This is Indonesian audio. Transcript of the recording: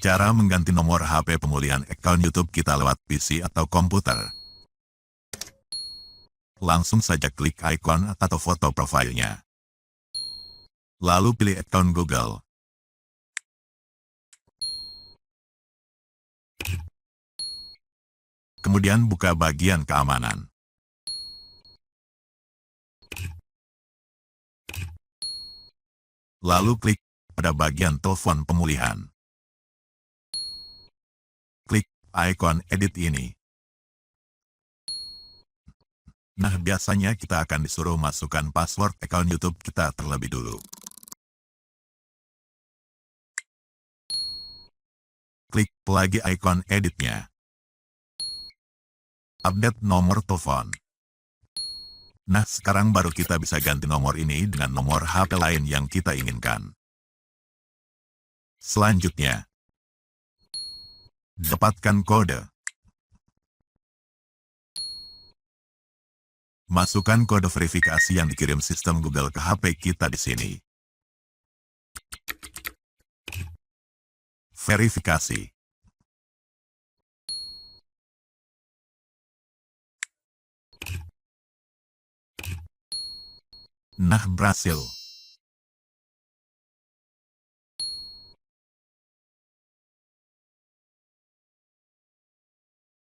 Cara mengganti nomor HP pemulihan akun YouTube kita lewat PC atau komputer. Langsung saja klik ikon atau foto profilnya. Lalu pilih akun Google. Kemudian buka bagian keamanan. Lalu klik pada bagian telepon pemulihan. Klik ikon edit ini. Nah, biasanya kita akan disuruh masukkan password akun YouTube kita terlebih dulu. Klik lagi ikon editnya. Update nomor telepon. Nah, sekarang baru kita bisa ganti nomor ini dengan nomor HP lain yang kita inginkan. Selanjutnya, dapatkan kode. Masukkan kode verifikasi yang dikirim sistem Google ke HP kita di sini. Verifikasi. Nah, berhasil.